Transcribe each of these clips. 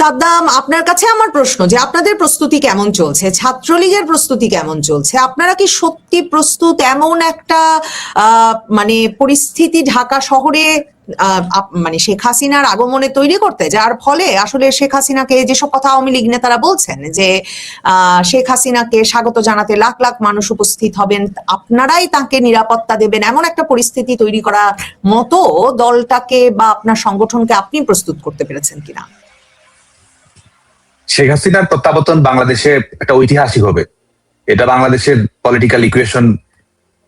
সাদ্দাম, আপনার কাছে আমার প্রশ্ন যে আপনাদের প্রস্তুতি কেমন চলছে, ছাত্রলীগের প্রস্তুতি কেমন চলছে? আপনারা কি সত্যি প্রস্তুত এমন একটা মানে পরিস্থিতি ঢাকা শহরে মানে শেখ হাসিনার আগমনে তৈরি করতে, যার ফলে আসলে শেখ হাসিনাকে, যেসব কথা আওয়ামী লীগ নেতারা বলছেন যে শেখ হাসিনাকে স্বাগত জানাতে লাখ লাখ মানুষ উপস্থিত হবেন, আপনারাই তাকে নিরাপত্তা দেবেন, এমন একটা পরিস্থিতি তৈরি করার মতো দলটাকে বা আপনার সংগঠনকে আপনি প্রস্তুত করতে পেরেছেন কিনা? শেখ হাসিনার প্রত্যাবর্তন বাংলাদেশে একটা ঐতিহাসিক হবে। এটা বাংলাদেশের পলিটিক্যাল ইকুয়েশন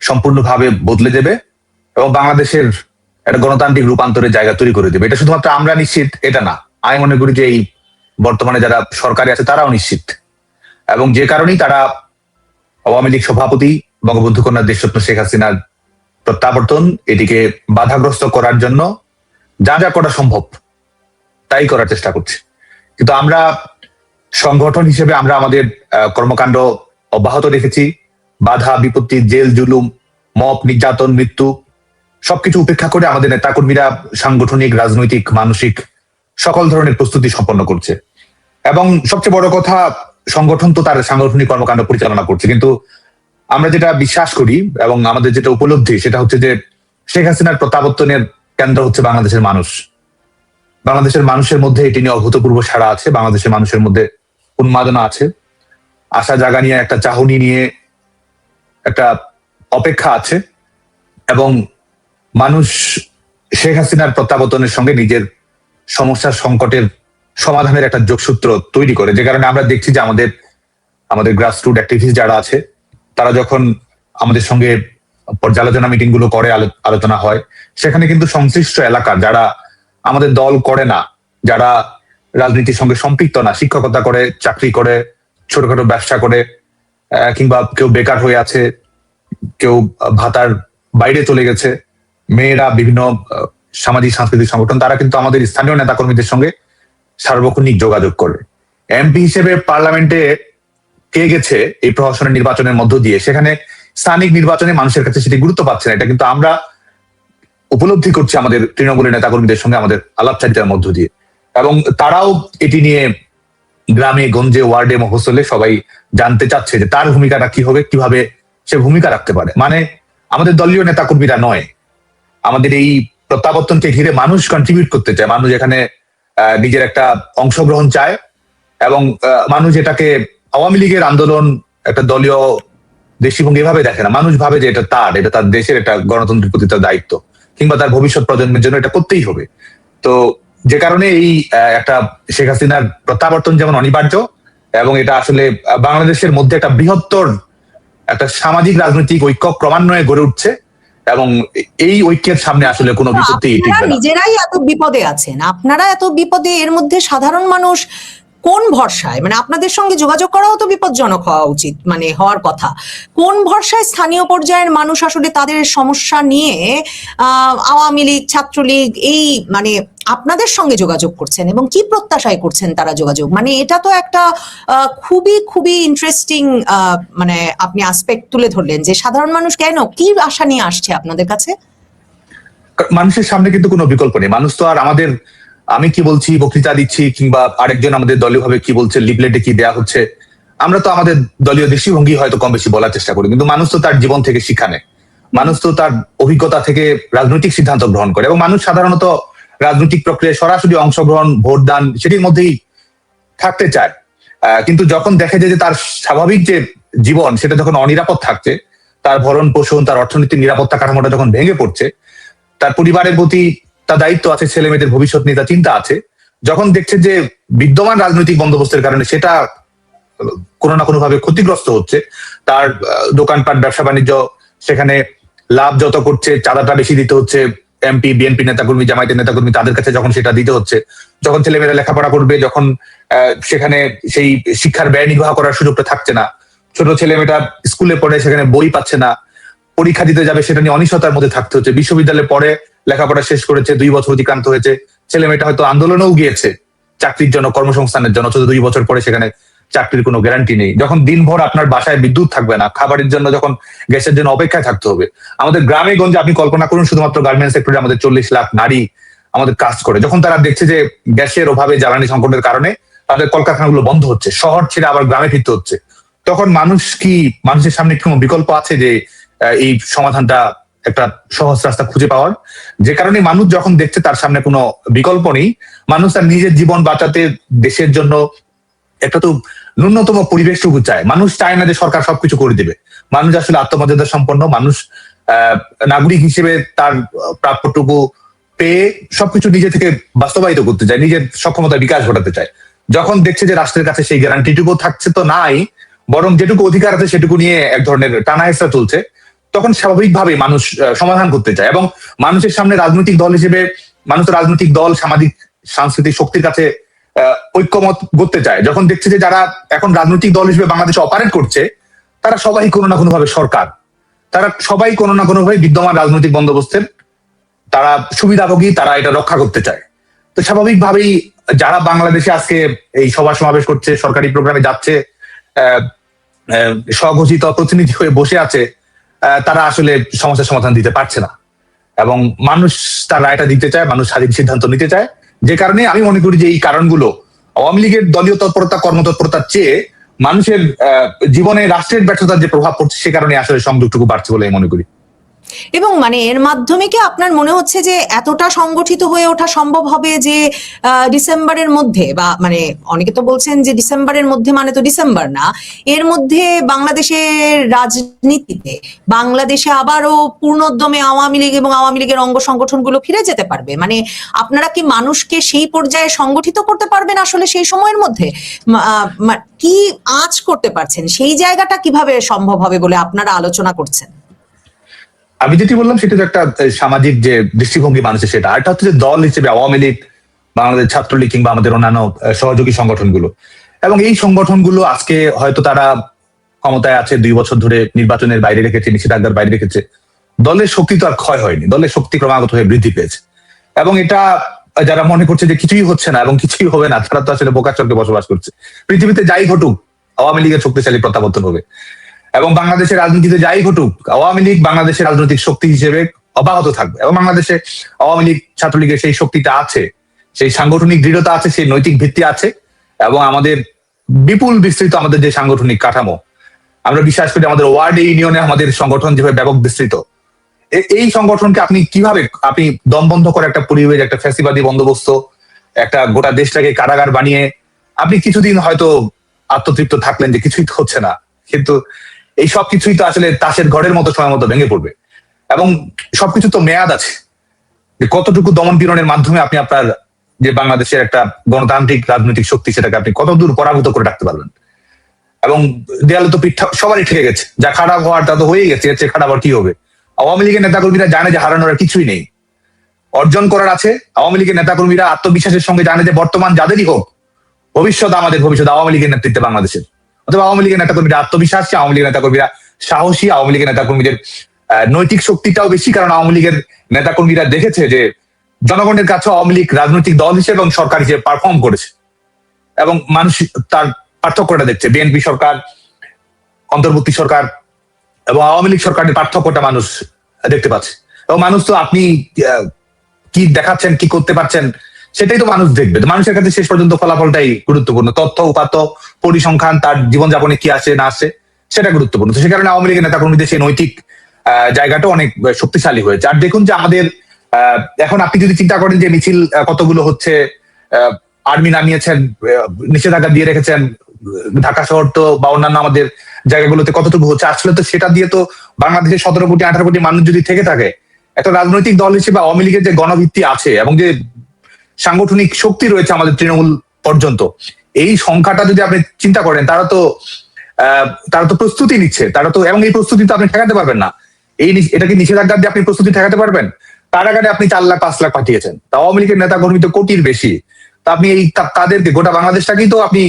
সম্পূর্ণভাবে বদলে দেবে এবং বাংলাদেশের একটা গণতান্ত্রিক রূপান্তরের জায়গা তৈরি করে দেবে। এটা শুধুমাত্র আমরা নিশ্চিত এটা না, আমি মনে করি যে এই বর্তমানে যারা সরকারে আছে তারাও নিশ্চিত, এবং যে কারণেই তারা আওয়ামী লীগ সভাপতি বঙ্গবন্ধু কন্যা দেশরত্ন শেখ হাসিনার প্রত্যাবর্তন এটিকে বাধাগ্রস্ত করার জন্য যা যা করা সম্ভব তাই করার চেষ্টা করছে। কিন্তু আমরা সংগঠন হিসেবে আমরা আমাদের কর্মকাণ্ড অব্যাহত রেখেছি। বাধা বিপত্তি, জেল জুলুম, মব, নির্যাতন, মৃত্যু সবকিছু উপেক্ষা করে আমাদের নেতাকর্মীরা সাংগঠনিক, রাজনৈতিক, মানসিক সকল ধরনের প্রস্তুতি সম্পন্ন করছে। এবং সবচেয়ে বড় কথা, সংগঠন তো তার সাংগঠনিক কর্মকাণ্ড পরিচালনা করছে, কিন্তু আমরা যেটা বিশ্বাস করি এবং আমাদের যেটা উপলব্ধি সেটা হচ্ছে যে শেখ হাসিনার প্রত্যাবর্তনের কেন্দ্র হচ্ছে বাংলাদেশের মানুষ। বাংলাদেশের মানুষের মধ্যে এটি নিয়ে অভূতপূর্ব সাড়া আছে, বাংলাদেশের মানুষের মধ্যে উন্মাদনা আছে, আশা জাগা নিয়ে একটা চাহনি নিয়ে একটা অপেক্ষা আছে, এবং মানুষ শেখ হাসিনার প্রত্যাবর্তনের সঙ্গে নিজের সমস্যার সংকটের সমাধানের একটা যোগসূত্র তৈরি করে। যে কারণে আমরা দেখছি যে আমাদের গ্রাসরুট অ্যাক্টিভিস্ট যারা আছে তারা যখন আমাদের সঙ্গে পর্যালোচনা মিটিং গুলো করে, আলোচনা হয়, সেখানে কিন্তু সংশ্লিষ্ট এলাকার যারা আমাদের দল করে না, যারা রাজনীতির সঙ্গে সম্পৃক্ত না, শিক্ষকতা করে, চাকরি করে, ছোটখাটো ব্যবসা করে, কিংবা কেউ বেকার হয়ে আছে, কেউ ভাতার বাইরে চলে গেছে, মেয়েরা বিভিন্ন সামাজিক সাংস্কৃতিক সংগঠন, তারা কিন্তু আমাদের স্থানীয় নেতাকর্মীদের সঙ্গে সার্বক্ষণিক যোগাযোগ করে। এমপি হিসেবে পার্লামেন্টে কে গেছে এই প্রহসনের নির্বাচনের মধ্য দিয়ে, সেখানে স্থানিক নির্বাচনে মানুষের কাছে সেটি গুরুত্ব পাচ্ছে না। এটা কিন্তু আমরা উপলব্ধি করছি আমাদের তৃণমূলের নেতাকর্মীদের সঙ্গে আমাদের আলাপচারিতার মধ্য দিয়ে, এবং তারাও এটি নিয়ে গ্রামে গঞ্জে, ওয়ার্ডে, মফস্বলে সবাই জানতে চাচ্ছে যে তার ভূমিকাটা কি হবে, কিভাবে সে ভূমিকা রাখতে পারে। মানে আমাদের দলীয় নেতাকর্মীরা নয়, আমাদের এই প্রত্যাবর্তনকে ঘিরে মানুষ কন্ট্রিবিউট করতে চায়, মানুষ এখানে নিজের একটা অংশগ্রহণ চায়, এবং মানুষ এটাকে আওয়ামী লীগের আন্দোলন একটা দলীয় দৃষ্টিভঙ্গি এভাবে দেখে না। মানুষ ভাবে যে এটা তার দেশের একটা গণতন্ত্রের প্রতি তার দায়িত্ব, কিংবা তার ভবিষ্যৎ প্রজন্মের জন্য এটা করতেই হবে। তো যে কারণে এই একটা শেখ হাসিনার প্রত্যাবর্তন যেমন অনিবার্য, এবং এটা আসলে বাংলাদেশের মধ্যে একটা বৃহত্তর একটা সামাজিক রাজনৈতিক ঐক্য ক্রমান্বয়ে গড়ে উঠছে, এবং এই ঐক্যের সামনে আসলে কোনো বিপত্তি টিকবে না। নিজেরাই এত বিপদে আছেন, আপনারা এত বিপদে, এর মধ্যে সাধারণ মানুষ কোন ভরসায়, মানে আপনাদের সঙ্গে যোগাযোগ করাও তো বিপজ্জনক হওয়া উচিত, মানে হওয়ার কথা, কোন ভরসায় স্থানীয় পর্যায়ের মানুষ আসলে তাদের সমস্যা নিয়ে আওয়ামী লীগ, ছাত্রলীগ এই মানে আপনাদের সঙ্গে যোগাযোগ করছেন, এবং কি প্রত্যাশায় করছেন তারা যোগাযোগ? মানে এটা তো একটা খুবই খুবই ইন্টারেস্টিং মানে আপনি আসপেক্ট তুলে ধরলেন যে সাধারণ মানুষ কেন, কি আশা নিয়ে আসছে আপনাদের কাছে? মানুষের সামনে কিন্তু কোনো বিকল্প নেই। মানুষ তো আর আমাদের, আমি কি বলছি, বক্তৃতা দিচ্ছি, কিংবা আরেকজন আমাদের দলীয় ভাবে কি বলছে, লিফলেটে কি দেয়া হচ্ছে, আমরা তো আমাদের দলীয় দৃষ্টিভঙ্গি হয়তো কম বেশি বলার চেষ্টা করি, কিন্তু মানুষ তো তার জীবন থেকে শিক্ষা নেয়, মানুষ তো তার অভিজ্ঞতা থেকে রাজনৈতিক সিদ্ধান্ত গ্রহণ করে, এবং মানুষ সাধারণত রাজনৈতিক প্রক্রিয়ায় সরাসরি অংশগ্রহণ, ভোটদান সেটির মধ্যেই থাকতে চায়। কিন্তু যখন দেখে যে তার স্বাভাবিক যে জীবন সেটা যখন অনিরাপদ থাকছে, তার ভরণ পোষণ, তার অর্থনীতির নিরাপত্তা কাঠামোটা যখন ভেঙে পড়ছে, তার পরিবারের প্রতি তার দায়িত্ব আছে, ছেলে মেয়েদের ভবিষ্যৎ নিয়ে তার চিন্তা আছে, যখন দেখছে যে বিদ্যমান রাজনৈতিক বন্দোবস্তের কারণে সেটা কোনো না কোনো ভাবে ক্ষতিগ্রস্ত হচ্ছে, তার দোকানপাট, ব্যবসা বাণিজ্য, সেখানে লাভ যত করছে চাঁদাটা বেশি দিতে হচ্ছে, এমপি, বিএনপি নেতাকর্মী, জামায়াতের নেতাকর্মী তাদের কাছে যখন সেটা দিতে হচ্ছে, যখন ছেলেমেয়েরা লেখাপড়া করবে, যখন সেখানে সেই শিক্ষার ব্যয় নির্বাহ করার সুযোগটা থাকছে না, ছোট ছেলেমেয়েটা স্কুলে পড়ে সেখানে বই পাচ্ছে না, পরীক্ষা দিতে যাবে সেটা নিয়ে অনিশ্চয়তার মধ্যে থাকতে হচ্ছে, বিশ্ববিদ্যালয়ে পড়ে লেখাপড়া শেষ করেছে, 2 বছর অতিক্রান্ত হয়েছে, ছেলেমেয়েটা হয়তো আন্দোলনেও গিয়েছে চাকরির জন্য, কর্মসংস্থানের জন্য, অথচ 2 বছর পরে সেখানে চাকরির কোনো গ্যারান্টি নেই। যখন দিনভর আপনার বাসায় বিদ্যুৎ থাকবে না, খাবারের জন্য যখন গ্যাসের জন্য অপেক্ষায় থাকতে হবে। আমাদের গ্রামে গঞ্জে আপনি কল্পনা করুন, শুধুমাত্র গার্মেন্টস সেক্টরে আমাদের 40 লাখ নারী আমাদের কাজ করে। যখন তারা দেখছে যে গ্যাসের অভাবে, জ্বালানি সংকটের কারণে তাদের কলকারখানাগুলো বন্ধ হচ্ছে, শহর ছেড়ে আবার গ্রামে ফিরতে হচ্ছে, তখন মানুষের সামনে কোনো বিকল্প আছে যে এই সমাধানটা একটা সহজ রাস্তা খুঁজে পাওয়ার? যে কারণে মানুষ যখন দেখছে তার সামনে কোনো বিকল্প নেই, মানুষ তার নিজের জীবন বাঁচাতে দেশের জন্য একটা তো ন্যূনতম পরিবেশটুকু চায়। মানুষ চায় না যে সরকার সবকিছু করে দিবে। মানুষ আসলে আত্মমর্যাদা সম্পন্ন মানুষ, নাগরিক হিসেবে তার প্রাপ্যটুকু পেয়ে সবকিছু নিজে থেকে বাস্তবায়িত করতে চায়, নিজের সক্ষমতা বিকাশ ঘটাতে চায়। যখন দেখছে যে রাষ্ট্রের কাছে সেই গ্যারান্টিটুকু থাকছে তো নাই, বরং যেটুকু অধিকার আছে সেটুকু নিয়ে এক ধরনের টানাহেঁচড়া চলছে, তখন স্বাভাবিকভাবে মানুষ সমাধান করতে চায়। এবং মানুষের সামনে রাজনৈতিক দল হিসেবে মানুষ রাজনৈতিক দল, সামাজিক সাংস্কৃতিক শক্তির কাছে ঐক্যমত করতে চায়। যখন দেখছে যে যারা এখন রাজনৈতিক দল হিসেবে বাংলাদেশে অপারেট করছে তারা সবাই কোনো না কোনোভাবে সরকার, তারা সবাই কোনো না কোনোভাবে বিদ্যমান রাজনৈতিক বন্দোবস্তের তারা সুবিধাভোগী, তারা এটা রক্ষা করতে চায়। তো স্বাভাবিকভাবেই যারা বাংলাদেশে আজকে এই সভা সমাবেশ করছে, সরকারি প্রোগ্রামে যাচ্ছে, স্বঘোষিত প্রতিনিধি হয়ে বসে আছে, তারা আসলে সমস্যার সমাধান দিতে পারছে না। এবং মানুষ তার রায়টা দিতে চায়, মানুষ স্বাধীন সিদ্ধান্ত নিতে চায়। যে কারণে আমি মনে করি যে এই কারণগুলো আওয়ামী লীগের দলীয় তৎপরতা, কর্মতৎপরতার চেয়ে মানুষের জীবনে রাষ্ট্রের ব্যর্থতার যে প্রভাব পড়ছে সে কারণে আসলে সংযোগটুকু বাড়ছে বলে আমি মনে করি। এবং মানে এর মাধ্যমে কি আপনার মনে হচ্ছে যে এতটা সংগঠিত হয়ে ওঠা সম্ভব হবে যে ডিসেম্বরের মধ্যে, বা মানে অনেকে তো বলছেন যে ডিসেম্বরের মধ্যে মানে তো ডিসেম্বর না, এর মধ্যে বাংলাদেশের রাজনীতিতে বাংলাদেশে আবারও পূর্ণোদ্যমে আওয়ামী লীগ এবং আওয়ামী লীগের অঙ্গ সংগঠনগুলো ফিরে যেতে পারবে? মানে আপনারা কি মানুষকে সেই পর্যায়ে সংগঠিত করতে পারবেন আসলে সেই সময়ের মধ্যে? কি আঁচ করতে পারছেন, সেই জায়গাটা কিভাবে সম্ভব হবে বলে আপনারা আলোচনা করছেন? আমি যেটি বললাম সেটা তো একটা সামাজিক যে দৃষ্টিভঙ্গি মানুষের, সেটা আরেকটা হচ্ছে যে দল হিসেবে আওয়ামী লীগ, বাংলাদেশ ছাত্রলীগ কিংবা আমাদের অন্যান্য সহযোগী সংগঠনগুলো, এবং এই সংগঠনগুলো আজকে হয়তো তারা ক্ষমতায় আছে 2 বছর ধরে, নির্বাচনের বাইরে রেখেছে, নিষেধাজ্ঞার বাইরে রেখেছে, দলের শক্তি তো আর ক্ষয় হয়নি, দলের শক্তি ক্রমাগত হয়ে বৃদ্ধি পেয়েছে। এবং এটা যারা মনে করছে যে কিছুই হচ্ছে না এবং কিছুই হবে না, তারা তো আসলে বোকাচরকে বসবাস করছে। পৃথিবীতে যাই ঘটুক আওয়ামী লীগের শক্তিশালী প্রত্যাবর্তন হবে, এবং বাংলাদেশের রাজনীতিতে যাই ঘটুক আওয়ামী লীগ বাংলাদেশের রাজনৈতিক শক্তি হিসেবে অব্যাহত থাকবে। এবং বাংলাদেশে আওয়ামী লীগ, ছাত্রলীগের সেই শক্তিটা আছে, সেই সাংগঠনিক দৃঢ়তা আছে, সেই নৈতিক ভিত্তি আছে, এবং আমাদের বিপুল বিস্তৃত আমাদের যে সাংগঠনিক কাঠামো, আমরা বিশ্বাস করি আমাদের ওয়ার্ডে, ইউনিয়নে আমাদের সংগঠন যেভাবে ব্যাপক বিস্তৃত, এই সংগঠনকে আপনি কিভাবে আপনি দম বন্ধ করে একটা পরিবেশ, একটা ফ্যাসিবাদী বন্দোবস্ত, একটা গোটা দেশটাকে কারাগার বানিয়ে আপনি কিছুদিন হয়তো আত্মতৃপ্ত থাকলেন যে কিছুই তো হচ্ছে না, কিন্তু এই সব কিছুই তো আসলে তাসের ঘরের মতো সময় মতো ভেঙে পড়বে। এবং সবকিছু তো মেয়াদ আছে, যে কতটুকু দমন পীড়নের মাধ্যমে আপনি আপনার যে বাংলাদেশের একটা গণতান্ত্রিক রাজনৈতিক শক্তি সেটাকে আপনি কতদূর পরাভূত করে রাখতে পারবেন। এবং দেয়ালে তো পিঠ সবারই ঠেকে গেছে, যা খারাপ হওয়ার তা তো হয়েই গেছে, এর চেয়ে খারাপ আর কি হবে? আওয়ামী লীগের নেতাকর্মীরা জানে যে হারানোর আর কিছুই নেই, অর্জন করার আছে। আওয়ামী লীগের নেতাকর্মীরা আত্মবিশ্বাসের সঙ্গে জানে যে বর্তমান যাদেরই হোক, ভবিষ্যৎ আমাদের, ভবিষ্যৎ আওয়ামী লীগের নেতৃত্বে বাংলাদেশের। অথবা আওয়ামী লীগের নেতাকর্মীরা আত্মবিশ্বাসী, আওয়ামী লীগের নেতাকর্মীরা সাহসী, আওয়ামী লীগের নেতাকর্মীদের নৈতিক শক্তিটাও বেশি, কারণ আওয়ামী লীগের নেতাকর্মীরা দেখেছে যে জনগণের কাছে আওয়ামী লীগ রাজনৈতিক দল হিসেবে এবং সরকার হিসেবে পারফর্ম করেছে, এবং মানুষ তার পার্থক্যটা দেখছে। বিএনপি সরকার, অন্তর্বর্তী সরকার এবং আওয়ামী লীগ সরকারের পার্থক্যটা মানুষ দেখতে পাচ্ছে। এবং মানুষ তো আপনি কি দেখাচ্ছেন, কি করতে পারছেন, সেটাই তো মানুষ দেখবে। মানুষের কাছে শেষ পর্যন্ত ফলাফলটাই গুরুত্বপূর্ণ, তথ্য উপাত্ত পরিসংখ্যান, তার জীবনযাপনে কি আসে না আসে সেটা গুরুত্বপূর্ণ। তো সে কারণে আওয়ামী লীগের নেতাকর্মীদের সেই নৈতিক জায়গাটা অনেক শক্তিশালী হয়েছে। আর দেখুন যে আমাদের এখন আপনি যদি চিন্তা করেন যে মিছিল কতগুলো হচ্ছে, আর্মি নামিয়েছেন, নিষেধাজ্ঞা দিয়ে রেখেছেন, ঢাকা শহর তো বা অন্যান্য আমাদের জায়গাগুলোতে কতটুকু হচ্ছে, আসলে তো সেটা দিয়ে তো বাংলাদেশের 17 কোটি 18 কোটি মানুষ যদি থেকে থাকে, একটা রাজনৈতিক দল হিসেবে আওয়ামী লীগের যে গণভিত্তি আছে এবং যে সাংগঠনিক শক্তি রয়েছে আমাদের তৃণমূল পর্যন্ত, এই সংখ্যাটা যদি আপনি চিন্তা করেন, তারা তো প্রস্তুতি নিচ্ছে, তারা তো, এবং এই প্রস্তুতি তো আপনি ঠেকাতে পারবেন না। এটাকে নিষেধাজ্ঞা দিয়ে আপনি প্রস্তুতি ঠেকাতে পারবেন? কারাগারে আপনি 4 লাখ 5 লাখ পাঠিয়েছেন, তা আওয়ামী লীগের নেতা কর্মী তো কোটির বেশি। তা আপনি এই তাদেরকে, গোটা বাংলাদেশটাকেই তো আপনি,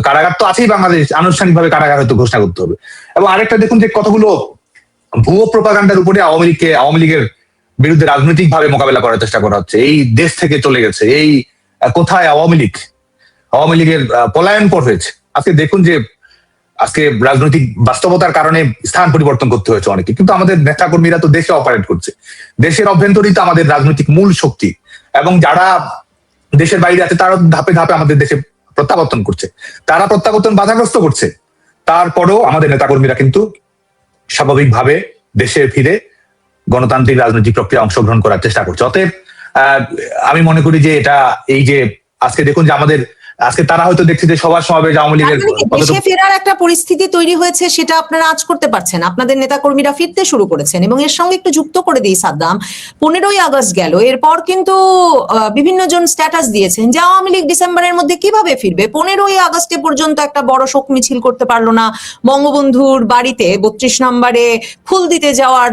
কারাগার তো আছেই বাংলাদেশ, আনুষ্ঠানিকভাবে কারাগার হয়তো ঘোষণা করতে হবে। এবং আরেকটা দেখুন যে কতগুলো ভুয়ো প্রোপাগান্ডার উপরে আওয়ামী লীগের বিরুদ্ধে রাজনৈতিক ভাবে মোকাবেলা করার চেষ্টা করা হচ্ছে। এই দেশ থেকে চলে গেছে, এই কোথায় আওয়ামী লীগের পলায়ন পর হয়েছে। আজকে দেখুন যে আজকে রাজনৈতিক বাস্তবতার কারণে স্থান পরিবর্তন করতে হয়েছে অনেকে, কিন্তু আমাদের নেতাকর্মীরা তো দেশে অপারেট করছে, দেশের অভ্যন্তরেই তো আমাদের রাজনৈতিক মূল শক্তি। এবং যারা দেশের বাইরে আছে তারা ধাপে ধাপে আমাদের দেশে প্রত্যাবর্তন করছে, তারা প্রত্যাবর্তন বাধাগ্রস্ত করছে। তারপরেও আমাদের নেতাকর্মীরা কিন্তু স্বাভাবিকভাবে দেশে ফিরে গণতান্ত্রিক রাজনৈতিক প্রক্রিয়া অংশগ্রহণ করার চেষ্টা করছে। অতএব আমি মনে করি যে এটা এই যে আজকে দেখুন যে আমাদের আজকে তারা হয়তো দেখছে যে সবার সমাবেশ আওয়ামী লীগের দেশে ফেরার একটা পরিস্থিতি তৈরি হয়েছে, সেটা আপনারা আজ করতে পারছেন, আপনাদের নেতাকর্মীরা ফিরতে শুরু করেছেন। এবং এর সঙ্গে একটু যুক্ত করে দিই সাদ্দাম, 15ই আগস্ট গেল, এরপর কিন্তু বিভিন্ন জন স্ট্যাটাস দিয়েছেন যে আওয়ামী লীগ ডিসেম্বরের মধ্যে কিভাবে ফিরবে। 15ই আগস্টে পর্যন্ত একটা বড় শোক মিছিল করতে পারলো না, বঙ্গবন্ধুর বাড়িতে 32 নম্বরে ফুল দিতে যাওয়ার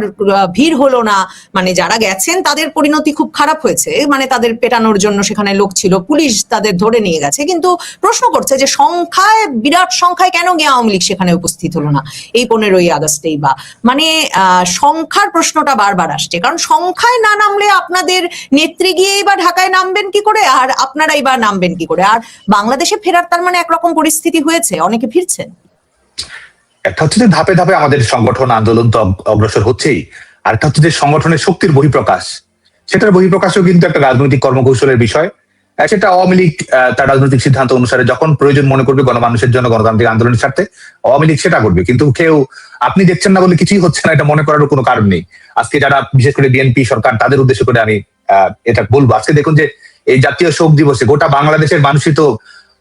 ভিড় হলো না। মানে যারা গেছেন তাদের পরিণতি খুব খারাপ হয়েছে, মানে তাদের পেটানোর জন্য সেখানে লোক ছিল, পুলিশ তাদের ধরে নিয়ে গেছে। কিন্তু প্রশ্ন করছে যে সংখ্যায়, বিরাট সংখ্যায় কেন গিয়ে আওয়ামী লীগ সেখানে উপস্থিত হলো না এই 15ই আগস্টেই? বা মানে সংখ্যার প্রশ্নটা বারবার আসছে, কারণ সংখ্যায় না নামলে আপনাদের নেত্রী গিয়েই বা ঢাকায় নামবেন কি করে, আর আপনারাই বা নামবেন কি করে? আর বাংলাদেশে ফেরার তার মানে একরকম পরিস্থিতি হয়েছে, অনেকে ফিরছেন। একটা হচ্ছে যে ধাপে ধাপে আমাদের সংগঠন আন্দোলন তো অগ্রসর হচ্ছেই, আর একটা হচ্ছে যে সংগঠনের শক্তির বহিঃপ্রকাশ, সেটার বহিঃপ্রকাশও কিন্তু একটা রাজনৈতিক কর্মকৌশলের বিষয়। সেটা আওয়ামী লীগ তার রাজনৈতিক সিদ্ধান্ত অনুসারে যখন প্রয়োজন মনে করবে গণমানুষের জন্য, গণতান্ত্রিক আন্দোলনের স্বার্থে, আওয়ামী লীগ সেটা করবে। কিন্তু কেউ আপনি দেখছেন না বলে কিছুই হচ্ছে না এটা মনে করারও কোনো কারণ নেই। আজকে যারা বিশেষ করে বিএনপি সরকার, তাদের উদ্দেশ্য করে আমি এটা বলবো, আজকে দেখুন যে এই জাতীয় শোক দিবসে গোটা বাংলাদেশের মানুষই তো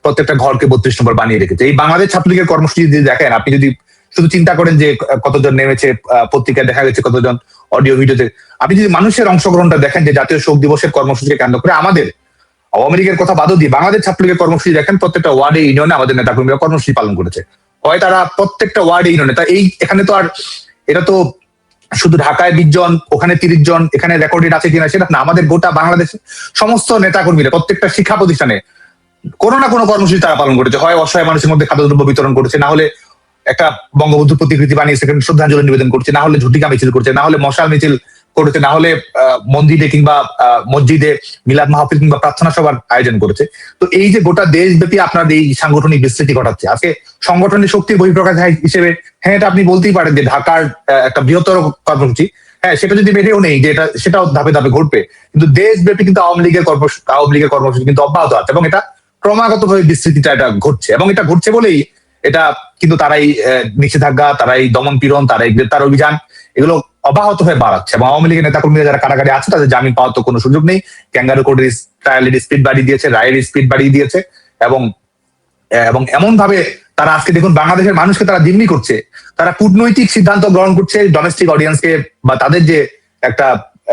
প্রত্যেকটা ঘরকে 32 নম্বর বানিয়ে রেখেছে। এই বাংলাদেশ ছাত্রলীগের কর্মসূচি যদি দেখেন, আপনি যদি শুধু চিন্তা করেন যে কতজন নেমেছে, পত্রিকায় দেখা গেছে কতজন, অডিও ভিডিওতে, আপনি যদি মানুষের অংশগ্রহণটা দেখেন যে জাতীয় শোক দিবসের কর্মসূচিকে কেন্দ্র করে আমাদের আওয়ামী লীগের কথা বাদও দিয়ে বাংলাদেশ ছাত্রলীগের কর্মসূচি দেখেন, প্রত্যেকটা ওয়ার্ডে ইউনিয়নে আমাদের নেতাকর্মীরা কর্মসূচি পালন করেছে। হয় তারা প্রত্যেকটা ওয়ার্ডে ইউনিয়নে, তা এই এখানে তো আর এটা তো শুধু ঢাকায় 20 জন, ওখানে 30 জন, এখানে রেকর্ডেড আছে কিনা সেটা না, আমাদের গোটা বাংলাদেশে সমস্ত নেতাকর্মীরা প্রত্যেকটা শিক্ষা প্রতিষ্ঠানে কোনো না কোনো কর্মসূচি তারা পালন করেছে। হয় অসহায় মানুষের মধ্যে খাদ্যদ্রব্য বিতরণ করেছে, না হলে একটা বঙ্গবন্ধু প্রতিকৃতি বানিয়ে সেখানে শ্রদ্ধাঞ্জলি নিবেদন করছে, না হলে ঝুটিকা মিছিল করছে, না হলে মশাল মিছিল করেছে, না হলে মন্দিরে কিংবা মসজিদে মিলাদ মাহফিল কিংবা প্রার্থনা সভার আয়োজন করেছে। তো এই যে গোটা দেশব্যাপী আপনার এই সাংগঠনিক বিস্তৃতি ঘটাচ্ছে, আজকে সংগঠনের শক্তির বহিঃপ্রকাশ হিসেবে হ্যাঁ এটা আপনি বলতেই পারেন যে ঢাকার একটা বৃহত্তর কর্মসূচি, হ্যাঁ সেটা যদি বেড়েও নেই যে এটা সেটাও ধাপে ধাপে ঘটবে, কিন্তু দেশব্যাপী কিন্তু আওয়ামী লীগের কর্মসূচি কিন্তু অব্যাহত আছে এবং এটা ক্রমাগতভাবে বিস্তৃতিটা এটা ঘটছে। এবং এটা ঘটছে বলেই এটা কিন্তু তারাই নিষেধাজ্ঞা, তারাই দমন পীড়ন, তারাই গ্রেপ্তার অভিযান, এগুলো অব্যাহত হয়ে বাড়াচ্ছে। এবং আওয়ামী লীগের নেতাকর্মীরা যারা কারাগারে আছে তাদের জামিন পাওয়ার তো কোনো সুযোগ নেই। ক্যাঙ্গারু কোর্টের ট্রায়ালের স্পিড বাড়িয়ে দিয়েছে, রায়ের স্পিড বাড়িয়ে দিয়েছে, এবং এমন ভাবে তারা আজকে দেখুন বাংলাদেশের মানুষকে তারা জিম্মি করছে, তারা কূটনৈতিক সিদ্ধান্ত গ্রহণ করছে ডোমেস্টিক অডিয়েন্সকে বা তাদের যে একটা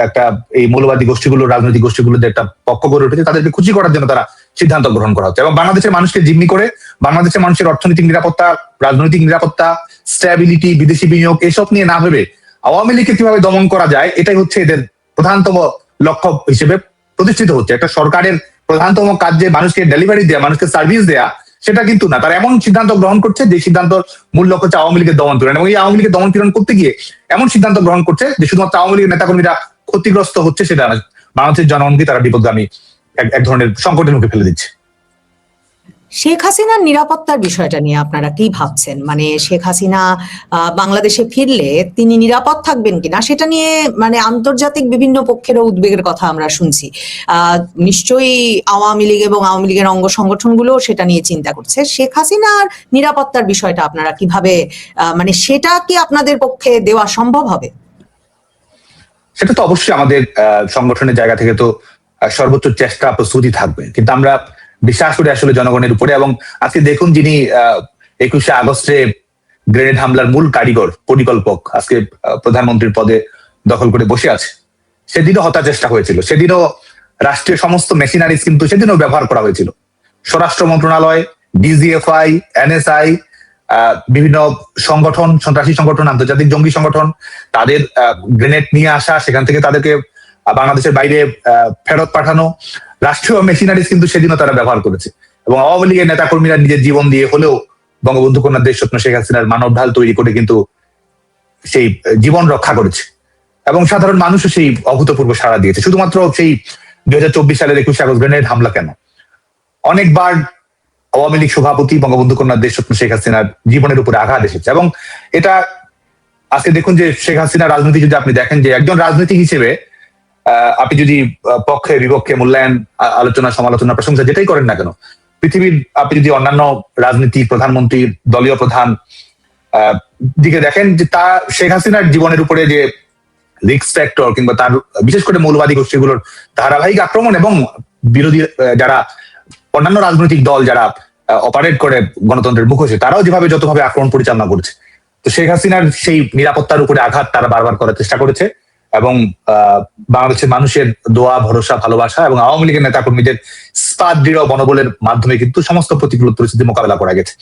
একটা এই মৌলবাদী গোষ্ঠীগুলো, রাজনৈতিক গোষ্ঠীগুলো যে একটা পক্ষ গড়ে উঠেছে তাদেরকে খুশি করার জন্য তারা সিদ্ধান্ত গ্রহণ করা হচ্ছে। এবং বাংলাদেশের মানুষকে জিম্মি করে বাংলাদেশের মানুষের অর্থনৈতিক নিরাপত্তা, রাজনৈতিক নিরাপত্তা, স্ট্যাবিলিটি, বিদেশি বিনিয়োগ এসব নিয়ে না ভেবে আওয়ামী লীগকে কিভাবে দমন করা যায় এটাই হচ্ছে এদের প্রধানতম লক্ষ্য হিসেবে প্রতিষ্ঠিত হচ্ছে। একটা সরকারের প্রধানতম কাজ যে মানুষকে ডেলিভারি দেয়া, মানুষকে সার্ভিস দেয়া, সেটা কিন্তু না, তারা এমন সিদ্ধান্ত গ্রহণ করছে যে সিদ্ধান্ত মূল লক্ষ্য হচ্ছে আওয়ামী লীগের দমন পীড়ন। এবং এই আওয়ামী লীগের দমন পীড়ন করতে গিয়ে এমন সিদ্ধান্ত গ্রহণ করছে যে শুধুমাত্র আওয়ামী লীগের নেতাকর্মীরা ক্ষতিগ্রস্ত হচ্ছে সেটা না, বাংলাদেশের জনগণকে তারা বিপদগামী এক ধরনের সংকটের মুখে ফেলে দিচ্ছে। শেখ হাসিনার নিরাপত্তার বিষয়টা নিয়ে আপনারা কি ভাবছেন? মানে শেখ হাসিনা বাংলাদেশে ফিরলে তিনি নিরাপদ থাকবেন কিনা সেটা নিয়ে মানে আন্তর্জাতিক বিভিন্ন পক্ষেরও উদ্বেগের কথা আমরা শুনছি। নিশ্চয়ই আওয়ামী লীগ এবং আওয়ামী লীগের অঙ্গ সংগঠনগুলো সেটা নিয়ে চিন্তা করছে। শেখ হাসিনার নিরাপত্তার বিষয়টা আপনারা কিভাবে, মানে সেটা কি আপনাদের পক্ষে দেওয়া সম্ভব হবে? সেটা তো অবশ্যই আমাদের সংগঠনের জায়গা থেকে তো সর্বোচ্চ চেষ্টা প্রস্তুতি থাকবে, কিন্তু আমরা বিশ্বাস করি আসলে জনগণের উপরে। এবং আজকে দেখুন যিনি 21শে আগস্টে গ্রেনেড হামলার মূল কারিগর, পরিকল্পক, আজকে প্রধানমন্ত্রীর পদে দখল করে বসে আছে, সেদিনও হত্যা চেষ্টা হয়েছিল, সেদিনও রাষ্ট্রীয় সমস্ত মেশিনারিজ কিন্তু সেদিনও ব্যবহার করা হয়েছিল। স্বরাষ্ট্র মন্ত্রণালয়, ডিজিএফআই, এনএসআই, বিভিন্ন সংগঠন, সন্ত্রাসী সংগঠন, আন্তর্জাতিক জঙ্গি সংগঠন, তাদের গ্রেনেড নিয়ে আসা, সেখান থেকে তাদেরকে বাংলাদেশের বাইরে ফেরত পাঠানো, রাষ্ট্রীয় মেশিনারিজ কিন্তু সেদিনও তারা ব্যবহার করেছে। এবং আওয়ামী লীগের নেতাকর্মীরা নিজের জীবন দিয়ে হলেও বঙ্গবন্ধু কন্যা দেশরত্ন শেখ হাসিনার মানব ঢাল তৈরি করে কিন্তু সেই জীবন রক্ষা করেছে। এবং সাধারণ মানুষও সেই অভূতপূর্ব সাড়া দিয়েছে। শুধুমাত্র সেই 2024 সালের 21শে আগস্ট গ্রেনেড হামলা কেন, অনেকবার আওয়ামী লীগ সভাপতি বঙ্গবন্ধু কন্যা দেশরত্ন শেখ হাসিনার জীবনের উপরে আঘাত এসেছে। এবং এটা আজকে দেখুন যে শেখ হাসিনা রাজনীতি যদি আপনি দেখেন যে একজন রাজনীতিক হিসেবে আপনি যদি পক্ষে বিপক্ষে মূল্যায়ন, আলোচনা, সমালোচনা, প্রশংসা যেটাই করেন না কেন, পৃথিবীর আপনি যদি অন্যান্য রাজনীতি, প্রধানমন্ত্রী, দলীয় প্রধান দিকে দেখেন, যে তা শেখ হাসিনার জীবনের উপরে যে রিস্ক ফ্যাক্টর কিংবা তার বিশেষ করে মৌলবাদী গোষ্ঠীগুলোর ধারাবাহিক আক্রমণ এবং বিরোধী যারা অন্যান্য রাজনৈতিক দল যারা অপারেট করে গণতন্ত্রের মুখোশে, তারাও যেভাবে যতভাবে আক্রমণ পরিচালনা করছে, তো শেখ হাসিনার সেই নিরাপত্তার উপরে আঘাত তারা বারবার করার চেষ্টা করেছে এবং বাংলাদেশের মানুষের দোয়া, ভরসা, ভালোবাসা এবং আওয়ামী লীগের নেতাকর্মীদের ইস্পাত দৃঢ় মনোবলের মাধ্যমে কিন্তু সমস্ত প্রতিকূল পরিস্থিতি মোকাবেলা করা গেছে।